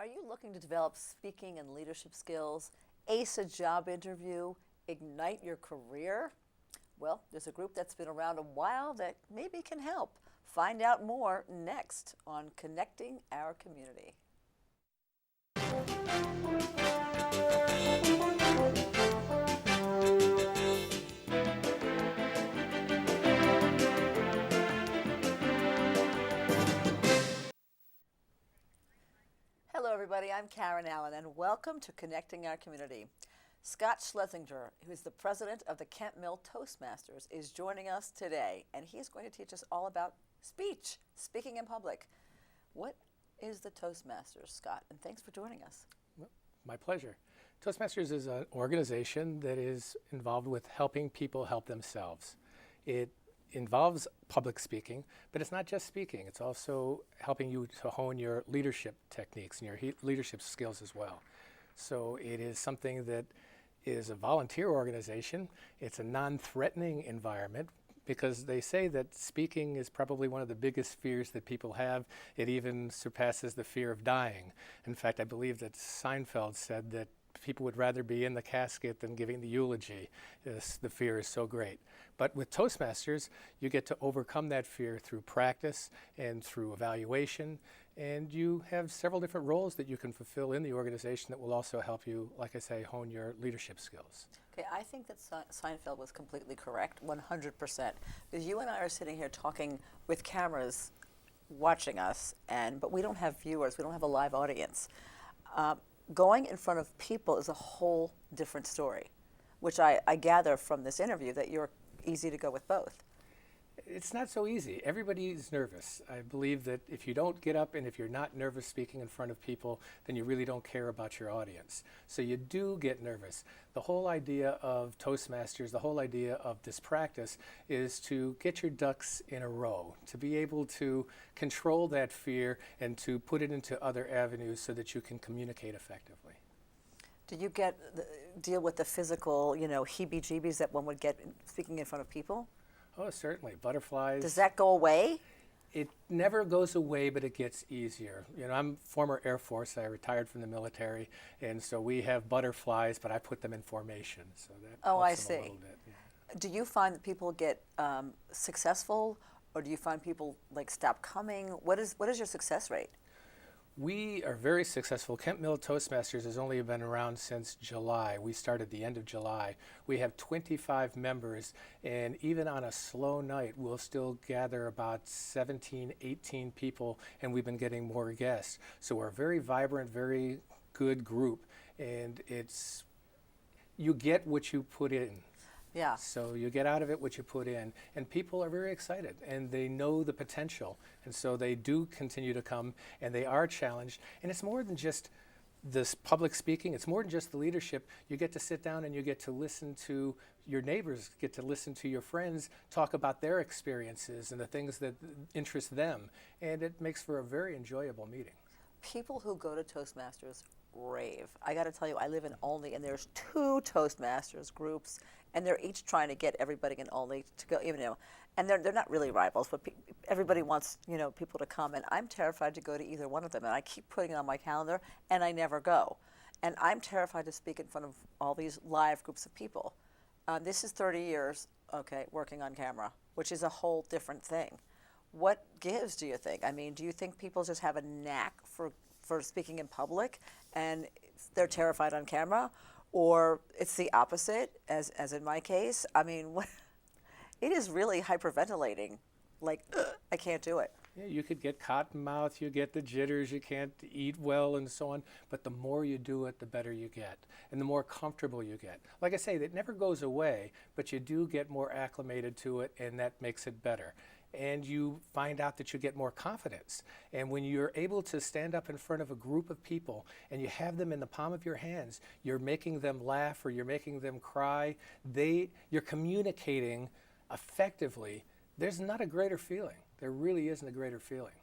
Are you looking to develop speaking and leadership skills, ace a job interview, ignite your career? Well, there's a group that's been around a while that maybe can help. Find out more next on Connecting Our Community. Hello, everybody. I'm Karen Allen, and welcome to Connecting Our Community. Scott Schlesinger, who is the president of the Kent Mill Toastmasters, is joining us today, and he's going to teach us all about speaking in public. What is the Toastmasters, Scott? And thanks for joining us. Well, my pleasure. Toastmasters is an organization that is involved with helping people help themselves. It involves public speaking, but it's not just speaking. It's also helping you to hone your leadership techniques and your leadership skills as well. So it is something that is a volunteer organization. It's a non-threatening environment because they say that speaking is probably one of the biggest fears that people have. It even surpasses the fear of dying. In fact, I believe that Seinfeld said that people would rather be in the casket than giving the eulogy. The fear is so great. But with Toastmasters, you get to overcome that fear through practice and through evaluation. And you have several different roles that you can fulfill in the organization that will also help you, like I say, hone your leadership skills. Okay, I think that Seinfeld was completely correct, 100%. Because you and I are sitting here talking with cameras watching us, but we don't have viewers, we don't have a live audience. Going in front of people is a whole different story, which I gather from this interview that you're easy to go with both. It's not so easy. Everybody is nervous. I believe that if you don't get up and if you're not nervous speaking in front of people, then you really don't care about your audience. So you do get nervous. The whole idea of Toastmasters, the whole idea of this practice is to get your ducks in a row, to be able to control that fear and to put it into other avenues so that you can communicate effectively. Do you deal with the physical, heebie-jeebies that one would get speaking in front of people? Oh, certainly. Butterflies. Does that go away? It never goes away, but it gets easier. I'm former Air Force. I retired from the military, and so we have butterflies, but I put them in formation, so that helps them a little bit. Yeah. Do you find that people get successful, or do you find people stop coming? What is your success rate? We are very successful. Kent Mill Toastmasters has only been around since July. We started the end of July. We have 25 members, and even on a slow night, we'll still gather about 17, 18 people, and we've been getting more guests. So we're a very vibrant, very good group, and you get what you put in. Yeah. So you get out of it what you put in, and people are very excited, and they know the potential, and so they do continue to come, and they are challenged. And it's more than just this public speaking. It's more than just the leadership. You get to sit down and you get to listen to your neighbors, get to listen to your friends talk about their experiences and the things that interest them, and it makes for a very enjoyable meeting. People who go to Toastmasters rave. I got to tell you, I live in Olney, and there's 2 Toastmasters groups, and they're each trying to get everybody in Olney to go, and they're not really rivals, but everybody wants, people to come, and I'm terrified to go to either one of them, and I keep putting it on my calendar, and I never go. And I'm terrified to speak in front of all these live groups of people. This is 30 years, working on camera, which is a whole different thing. What gives, do you think? I mean, do you think people just have a knack for speaking in public and they're terrified on camera? Or it's the opposite, as in my case? I mean, it is really hyperventilating. I can't do it. Yeah, you could get cotton mouth, you get the jitters, you can't eat well and so on, but the more you do it, the better you get, and the more comfortable you get. Like I say, it never goes away, but you do get more acclimated to it, and that makes it better. And you find out that you get more confidence. And when you're able to stand up in front of a group of people and you have them in the palm of your hands, you're making them laugh or you're making them cry, you're communicating effectively. There's not a greater feeling. There really isn't a greater feeling.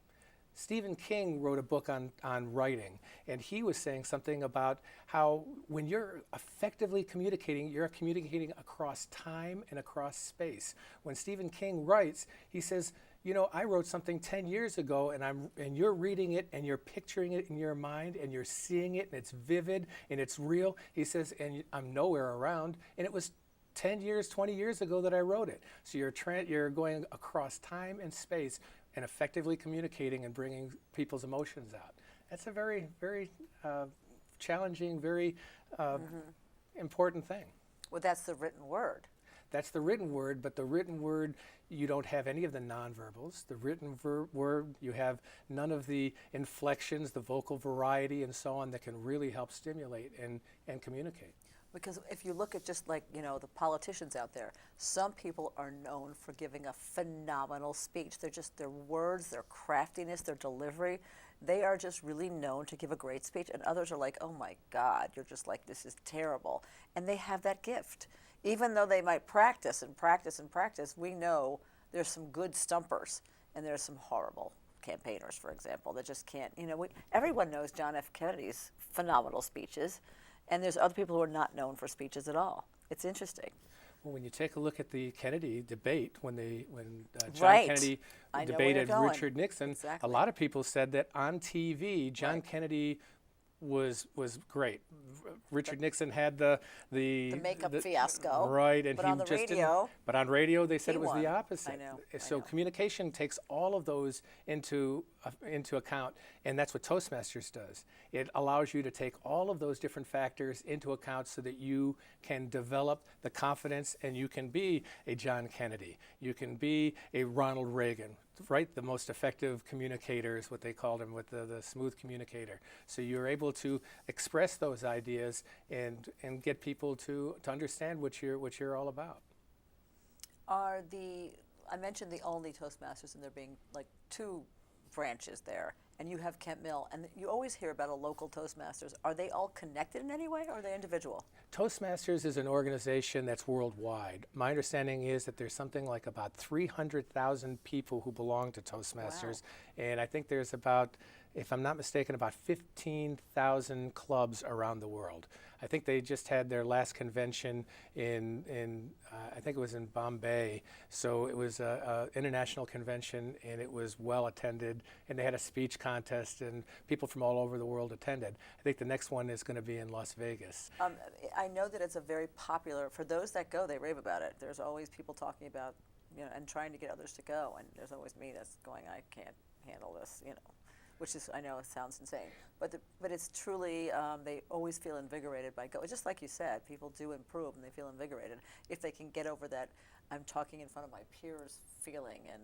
Stephen King wrote a book on writing, and he was saying something about how when you're effectively communicating, you're communicating across time and across space. When Stephen King writes, he says, you know, I wrote something 10 years ago, and you're reading it, and you're picturing it in your mind, and you're seeing it, and it's vivid, and it's real. He says, and I'm nowhere around, and it was 10 years, 20 years ago that I wrote it. So you're going across time and space and effectively communicating and bringing people's emotions out. That's a very, very challenging, very important thing. Well, that's the written word. That's the written word, but the written word, you don't have any of the nonverbals. The written word, you have none of the inflections, the vocal variety, and so on that can really help stimulate and communicate. Because if you look at just like, you know, the politicians out there, some people are known for giving a phenomenal speech. They're just, their words, their craftiness, their delivery, they are just really known to give a great speech. And others are like, oh my God, you're just like, this is terrible. And they have that gift. Even though they might practice and practice and practice, we know there's some good stumpers and there's some horrible campaigners, for example, that just can't, you know, everyone knows John F. Kennedy's phenomenal speeches. And there's other people who are not known for speeches at all. It's interesting. Well, when you take a look at the Kennedy debate, when John Kennedy debated Richard Nixon, exactly. A lot of people said that on TV, John Kennedy was great. Richard Nixon had the makeup fiasco, right, and but he on the just radio, but on radio they said it was won. the opposite. I know. So communication takes all of those into account, and that's what Toastmasters does. It allows you to take all of those different factors into account so that you can develop the confidence, and you can be a John Kennedy, you can be a Ronald Reagan. Right, the most effective communicator is what they called him, with the smooth communicator. So you're able to express those ideas and get people to understand what you're all about. I mentioned the only Toastmasters, and there being like 2 branches there, and you have Kent Mill, and you always hear about a local Toastmasters. Are they all connected in any way, or are they individual? Toastmasters is an organization that's worldwide. My understanding is that there's something like about 300,000 people who belong to Toastmasters, and I think there's about, if I'm not mistaken, about 15,000 clubs around the world. I think they just had their last convention in I think it was in Bombay. So it was an international convention, and it was well attended, and they had a speech contest, and people from all over the world attended. I think the next one is going to be in Las Vegas. I know that it's a very popular, for those that go, they rave about it. There's always people talking about, you know, and trying to get others to go, and there's always me that's going, I can't handle this, you know. Which is, I know it sounds insane, but it's truly, they always feel invigorated by going. Just like you said, people do improve and they feel invigorated if they can get over that I'm talking in front of my peers feeling and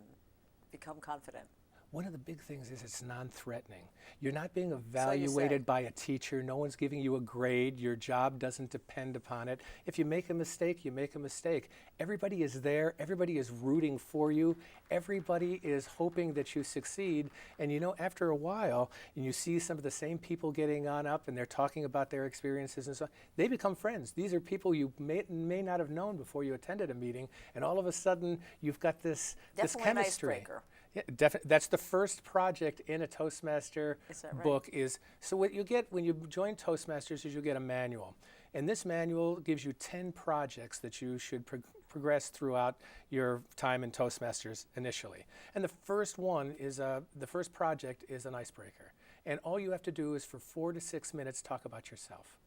become confident. One of the big things is it's non-threatening. You're not being evaluated by a teacher. No one's giving you a grade. Your job doesn't depend upon it. If you make a mistake, you make a mistake. Everybody is there. Everybody is rooting for you. Everybody is hoping that you succeed. And you know, after a while, and you see some of the same people getting on up, and they're talking about their experiences and so on, they become friends. These are people you may not have known before you attended a meeting, and all of a sudden, you've got this chemistry. An icebreaker. Yeah, that's the first project in a Toastmaster book. So what you get when you join Toastmasters is you get a manual. And this manual gives you 10 projects that you should progress throughout your time in Toastmasters initially. And the first project is an icebreaker. And all you have to do is for 4 to 6 minutes talk about yourself.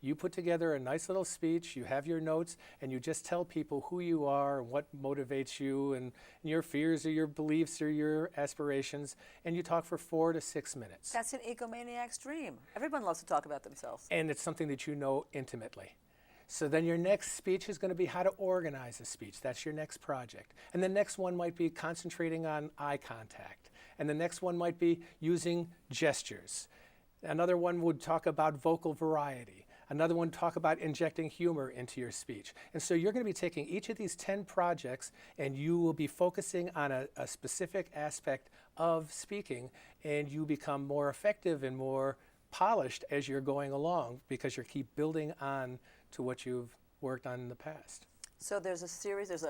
You put together a nice little speech, you have your notes, and you just tell people who you are and what motivates you and your fears or your beliefs or your aspirations, and you talk for 4 to 6 minutes. That's an egomaniac's dream. Everyone loves to talk about themselves. And it's something that you know intimately. So then your next speech is going to be how to organize a speech. That's your next project. And the next one might be concentrating on eye contact. And the next one might be using gestures. Another one would talk about vocal variety. Another one talk about injecting humor into your speech. And so you're going to be taking each of these 10 projects, and you will be focusing on a specific aspect of speaking, and you become more effective and more polished as you're going along because you keep building on to what you've worked on in the past. So there's a series, there's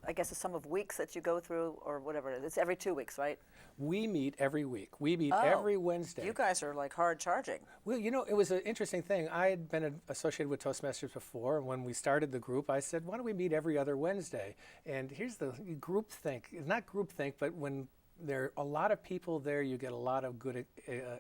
I guess a sum of weeks that you go through, or whatever it is. It's every 2 weeks, right? We meet every week. We meet Oh, every Wednesday. you guys are like hard charging. Well, it was an interesting thing. I had been associated with Toastmasters before, and when we started the group, I said, why don't we meet every other Wednesday? And here's the group think. It's not group think, but when there are a lot of people there, you get a lot of good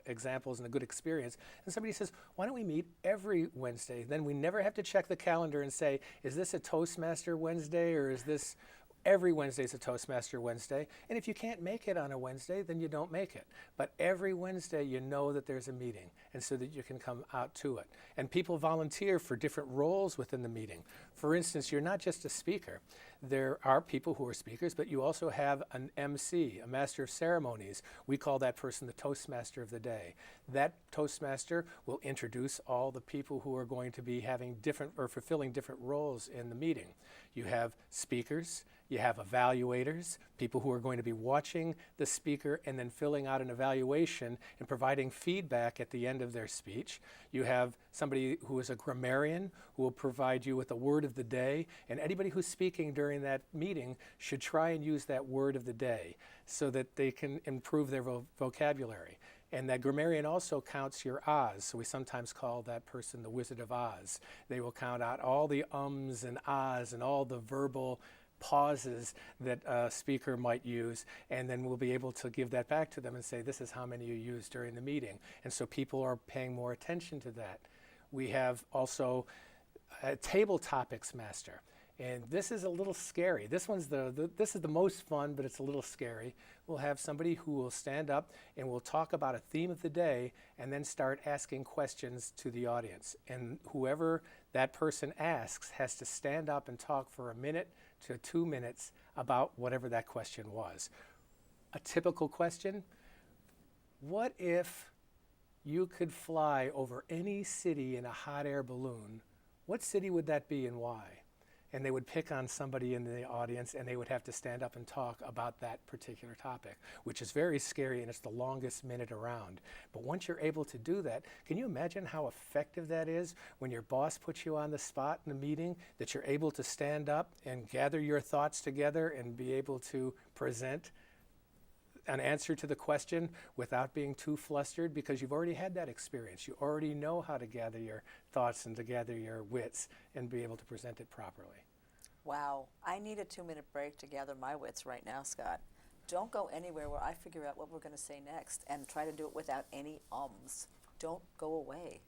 examples and a good experience. And somebody says, why don't we meet every Wednesday? Then we never have to check the calendar and say, is this a Toastmaster Wednesday, or is this every Wednesday is a Toastmaster Wednesday? And if you can't make it on a Wednesday, then you don't make it. But every Wednesday, you know that there's a meeting, and so that you can come out to it. And people volunteer for different roles within the meeting. For instance, you're not just a speaker. There are people who are speakers, but you also have an MC, a master of ceremonies. We call that person the Toastmaster of the day. That Toastmaster will introduce all the people who are going to be having different or fulfilling different roles in the meeting. You have speakers, you have evaluators, people who are going to be watching the speaker and then filling out an evaluation and providing feedback at the end of their speech. You have somebody who is a grammarian who will provide you with a word of the day, and anybody who's speaking during that meeting should try and use that word of the day so that they can improve their vocabulary. And that grammarian also counts your ahs, so we sometimes call that person the Wizard of Oz. They will count out all the ums and ahs and all the verbal pauses that a speaker might use, and then we'll be able to give that back to them and say, this is how many you used during the meeting. And so people are paying more attention to that. We have also a table topics master. And this is a little scary. This one's this is the most fun, but it's a little scary. We'll have somebody who will stand up and will talk about a theme of the day and then start asking questions to the audience. And whoever that person asks has to stand up and talk for a minute to 2 minutes about whatever that question was. A typical question: what if you could fly over any city in a hot air balloon? What city would that be and why? And they would pick on somebody in the audience, and they would have to stand up and talk about that particular topic, which is very scary, and it's the longest minute around. But once you're able to do that, can you imagine how effective that is when your boss puts you on the spot in a meeting, that you're able to stand up and gather your thoughts together and be able to present an answer to the question without being too flustered, because you've already had that experience. You already know how to gather your thoughts and to gather your wits and be able to present it properly. Wow, I need a 2-minute break to gather my wits right now, Scott. Don't go anywhere where I figure out what we're going to say next, and try to do it without any ums. Don't go away.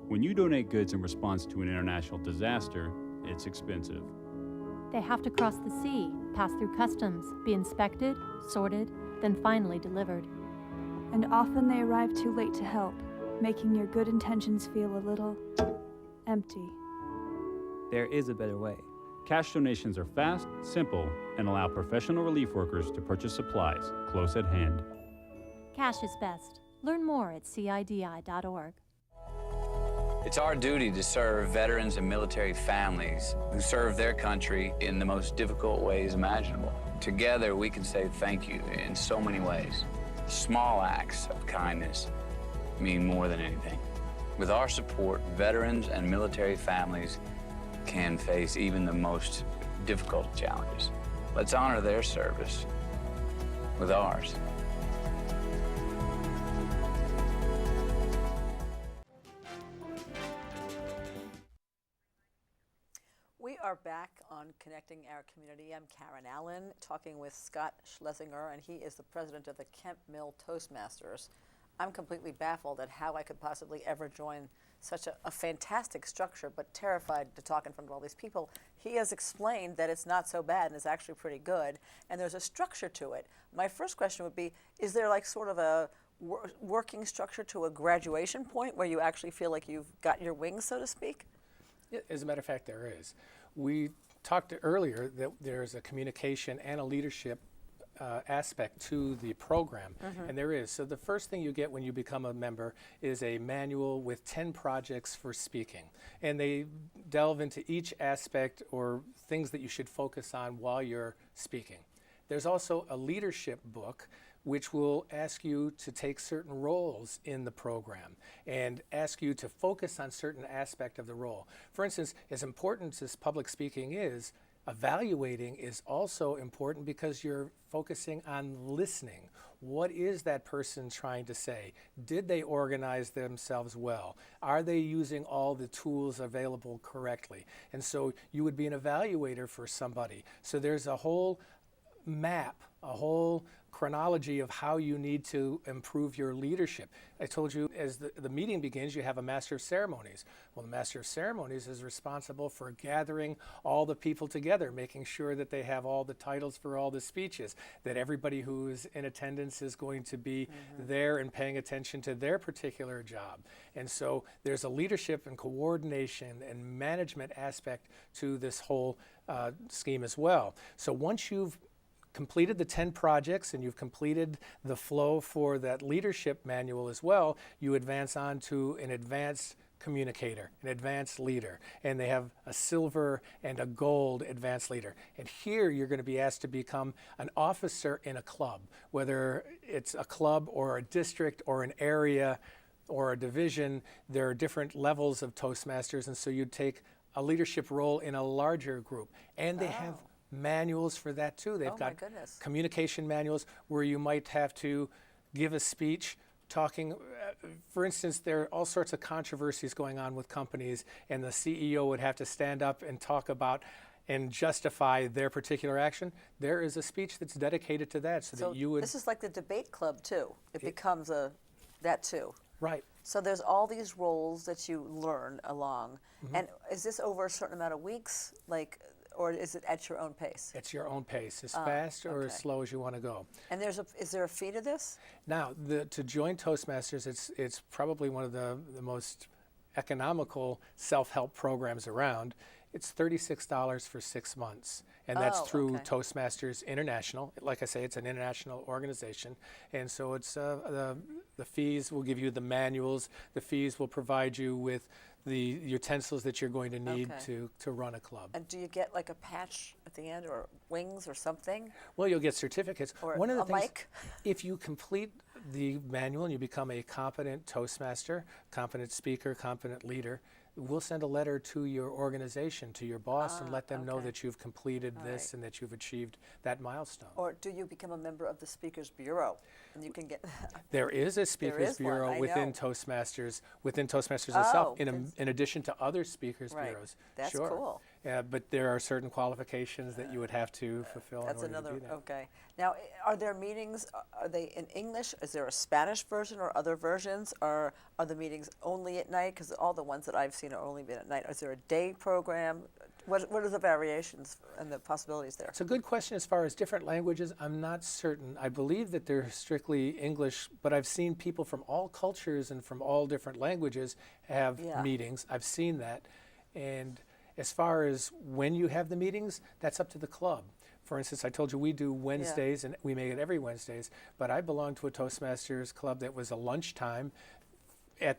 When you donate goods in response to an international disaster, it's expensive. They have to cross the sea, pass through customs, be inspected, sorted, then finally delivered. And often they arrive too late to help, making your good intentions feel a little empty. There is a better way. Cash donations are fast, simple, and allow professional relief workers to purchase supplies close at hand. Cash is best. Learn more at CIDI.org. It's our duty to serve veterans and military families who serve their country in the most difficult ways imaginable. Together, we can say thank you in so many ways. Small acts of kindness mean more than anything. With our support, veterans and military families can face even the most difficult challenges. Let's honor their service with ours. We are back on Connecting Our Community. I'm Karen Allen, talking with Scott Schlesinger, and he is the president of the Kemp Mill Toastmasters. I'm completely baffled at how I could possibly ever join such a fantastic structure, but terrified to talk in front of all these people. He has explained that it's not so bad and is actually pretty good, and there's a structure to it. My first question would be, is there like sort of a working structure to a graduation point where you actually feel like you've got your wings, so to speak? Yeah, as a matter of fact, there is. We talked earlier that there's a communication and a leadership aspect to the program, and there is. So the first thing you get when you become a member is a manual with 10 projects for speaking, and they delve into each aspect or things that you should focus on while you're speaking. There's also a leadership book which will ask you to take certain roles in the program and ask you to focus on certain aspect of the role. For instance, as important as public speaking is, evaluating is also important because you're focusing on listening. What is that person trying to say? Did they organize themselves well? Are they using all the tools available correctly? And so you would be an evaluator for somebody. So there's a whole map, a whole chronology of how you need to improve your leadership. I told you as the meeting begins, you have a master of ceremonies. Well, the master of ceremonies is responsible for gathering all the people together, making sure that they have all the titles for all the speeches, that everybody who is in attendance is going to be there and paying attention to their particular job. And so there's a leadership and coordination and management aspect to this whole scheme as well. So once you've completed the 10 projects and you've completed the flow for that leadership manual as well, you advance on to an advanced communicator, an advanced leader. And they have a silver and a gold advanced leader. And here you're going to be asked to become an officer in a club, whether it's a club or a district or an area or a division. There are different levels of Toastmasters, and so you'd take a leadership role in a larger group. And they have manuals for that too. They've got communication manuals where you might have to give a speech talking, for instance, there are all sorts of controversies going on with companies, and the CEO would have to stand up and talk about and justify their particular action. There is a speech that's dedicated to that, so that you would. This is like the debate club too. It becomes that too. Right. So there's all these roles that you learn along, and is this over a certain amount of weeks, or is it at your own pace? It's your own pace, as fast or as slow as you want to go. And is there a fee to this? Now, to join Toastmasters, it's probably one of the most economical self-help programs around. It's $36 for 6 months, and that's through Toastmasters International. Like I say, it's an international organization, and so it's the fees will give you the manuals. The fees will provide you with the utensils that you're going to need to run a club. And do you get like a patch at the end, or wings, or something? Well, you'll get certificates. Or one of the a things, mic? if you complete the manual and you become a competent Toastmaster, competent speaker, competent leader, we'll send a letter to your organization, to your boss, and let them know that you've completed this and that you've achieved that milestone. Or do you become a member of the Speakers Bureau? And you can get. There is a Speakers Bureau within Toastmasters, itself, in addition to other Speakers Bureaus. That's sure. cool. But there are certain qualifications that you would have to fulfill That's in order another, to do that. okay. Now, are there meetings, are they in English? Is there a Spanish version or other versions? Or are the meetings only at night? Because all the ones that I've seen are only been at night. Is there a day program? What are the variations and the possibilities there? It's a good question as far as different languages. I'm not certain. I believe that they're strictly English, but I've seen people from all cultures and from all different languages have meetings. I've seen that. And as far as when you have the meetings, that's up to the club. For instance, I told you we do Wednesdays, and we make it every Wednesdays, but I belong to a Toastmasters club that was a lunchtime. I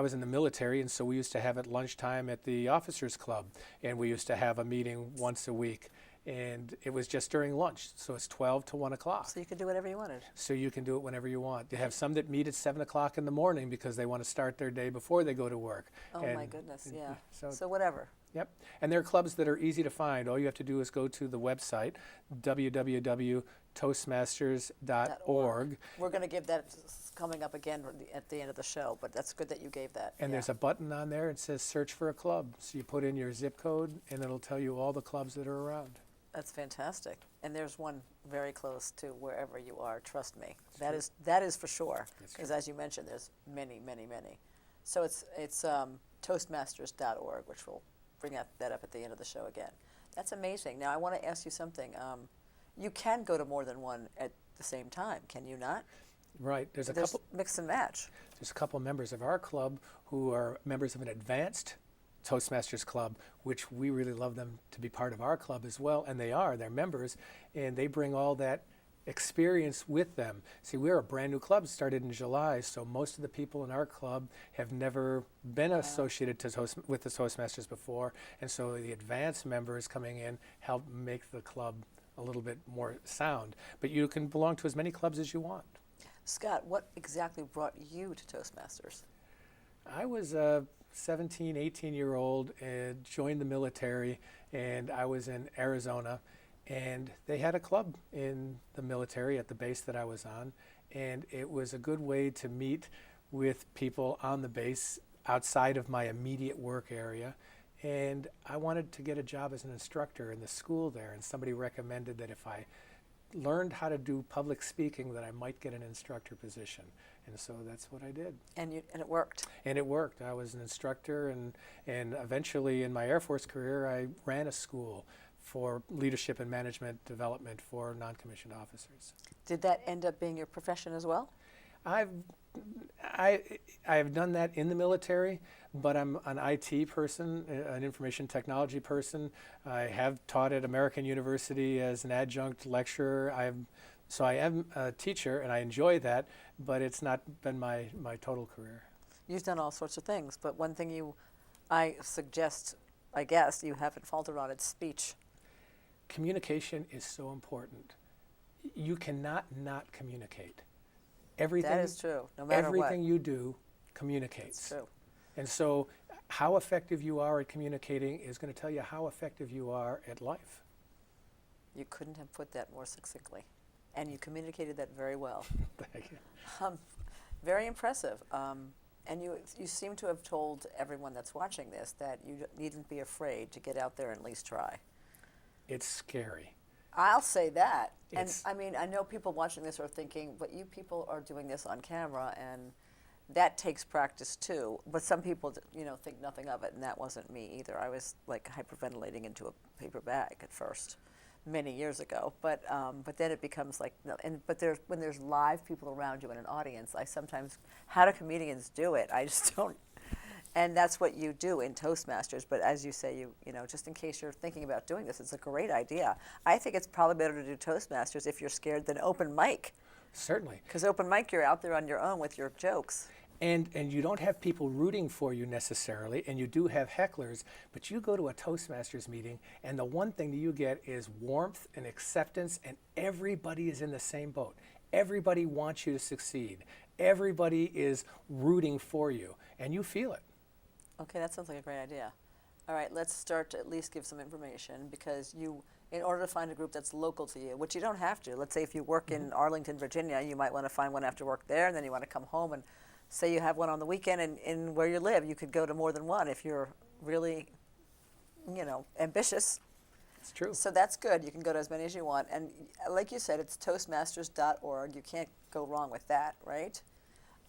was in the military, and so we used to have it lunchtime at the officers club, and we used to have a meeting once a week, and it was just during lunch, so it's 12 to 1 o'clock. So you could do whatever you wanted. So you can do it whenever you want. They have some that meet at 7 o'clock in the morning because they want to start their day before they go to work. Oh my goodness, yeah. So whatever. Yep. And there are clubs that are easy to find. All you have to do is go to the website, www.toastmasters.org. We're going to give that coming up again at the end of the show, but that's good that you gave that. And there's a button on there. It says search for a club. So you put in your zip code, and it'll tell you all the clubs that are around. That's fantastic. And there's one very close to wherever you are, trust me. That is for sure. Because as you mentioned, there's many, many, many. So it's toastmasters.org, which we'll bring that up at the end of the show again. That's amazing. Now I want to ask you something. You can go to more than one at the same time, can you not? Right. There's mix and match. There's a couple members of our club who are members of an advanced Toastmasters club, which we really love them to be part of our club as well, and they're members, and they bring all that experience with them. See, we're a brand new club, started in July, so most of the people in our club have never been associated with the Toastmasters before, and so the advanced members coming in help make the club a a little bit more sound. But you can belong to as many clubs as you want. Scott, what exactly brought you to Toastmasters? I was a 17, 18-year-old and joined the military, and I was in Arizona, and they had a club in the military at the base that I was on, and it was a good way to meet with people on the base outside of my immediate work area. And I wanted to get a job as an instructor in the school there, and somebody recommended that if I learned how to do public speaking that I might get an instructor position. And so that's what I did. And it worked. And it worked. I was an instructor, and eventually in my Air Force career I ran a school for leadership and management development for non-commissioned officers. Did that end up being your profession as well? I've done that in the military, but I'm an IT person, an information technology person. I have taught at American University as an adjunct lecturer. So I am a teacher, and I enjoy that, but it's not been my total career. You've done all sorts of things, but one thing I guess, you haven't faltered on, it's speech. Communication is so important. You cannot not communicate. That is true, no matter what. Everything you do communicates. It's true. And so how effective you are at communicating is going to tell you how effective you are at life. You couldn't have put that more succinctly. And you communicated that very well. Thank you. Very impressive. And you seem to have told everyone that's watching this that you needn't be afraid to get out there and at least try. It's scary. I'll say that. And It's- I mean, I know people watching this are thinking, but you people are doing this on camera, and that takes practice too. But some people, think nothing of it, and that wasn't me either. I was like hyperventilating into a paper bag at first, many years ago. But then it becomes like, when there's live people around you in an audience, I sometimes, how do comedians do it? I just don't. And that's what you do in Toastmasters. But as you say, just in case you're thinking about doing this, it's a great idea. I think it's probably better to do Toastmasters if you're scared than open mic. Certainly. Because open mic, you're out there on your own with your jokes. And you don't have people rooting for you necessarily, and you do have hecklers, but you go to a Toastmasters meeting, and the one thing that you get is warmth and acceptance, and everybody is in the same boat. Everybody wants you to succeed. Everybody is rooting for you, and you feel it. Okay, that sounds like a great idea. All right, let's start to at least give some information, because in order to find a group that's local to you, which you don't have to. Let's say if you work in Arlington, Virginia, you might want to find one after work there, and then you want to come home, and say you have one on the weekend, and in where you live, you could go to more than one if you're really, ambitious. It's true. So that's good. You can go to as many as you want. And like you said, it's toastmasters.org. You can't go wrong with that, right?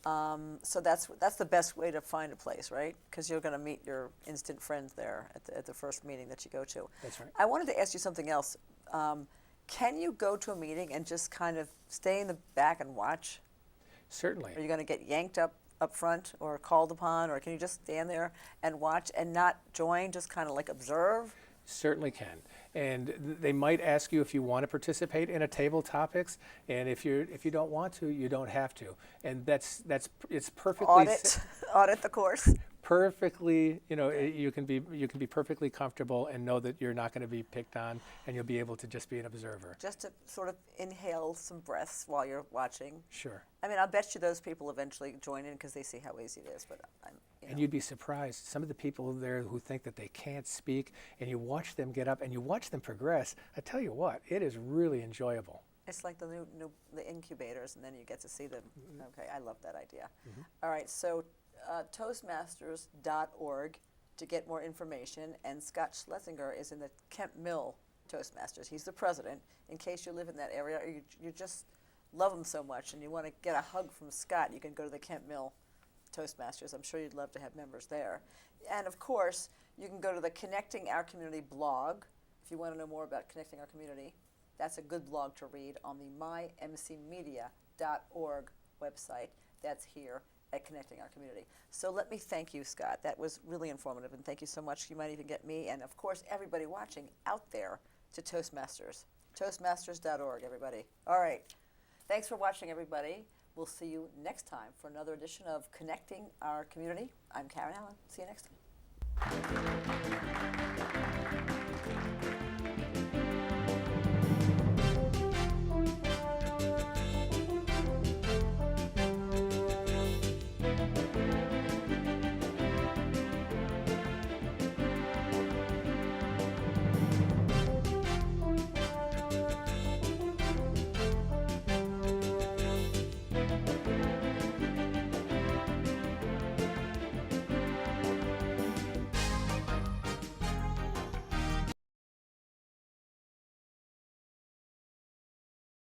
So that's the best way to find a place, right? Because you're going to meet your instant friends there at the first meeting that you go to. That's right. I wanted to ask you something else. Can you go to a meeting and just kind of stay in the back and watch? Certainly. Are you going to get yanked up front or called upon, or can you just stand there and watch and not join, just kind of like observe? Certainly can. And they might ask you if you want to participate in a table topics, and if you don't want to, you don't have to. And it's perfectly Audit the course. perfectly, you can be perfectly comfortable and know that you're not going to be picked on, and you'll be able to just be an observer. Just to sort of inhale some breaths while you're watching. Sure. I mean, I'll bet you those people eventually join in because they see how easy it is. But And you'd be surprised. Some of the people there who think that they can't speak, and you watch them get up and you watch them progress. I tell you what, it is really enjoyable. it's like the the incubators, and then you get to see them. Okay, I love that idea. All right, so Toastmasters.org to get more information, and Scott Schlesinger is in the Kemp Mill Toastmasters. He's the president. In case you live in that area, or you just love him so much and you want to get a hug from Scott, you can go to the Kemp Mill Toastmasters. I'm sure you'd love to have members there. And of course, you can go to the Connecting Our Community blog if you want to know more about Connecting Our Community. That's a good blog to read on the mymcmedia.org website. That's here at Connecting Our Community. So let me thank you, Scott. That was really informative, and thank you so much. You might even get me, and of course, everybody watching out there, to Toastmasters. Toastmasters.org, everybody. All right. Thanks for watching, everybody. We'll see you next time for another edition of Connecting Our Community. I'm Karen Allen. See you next time.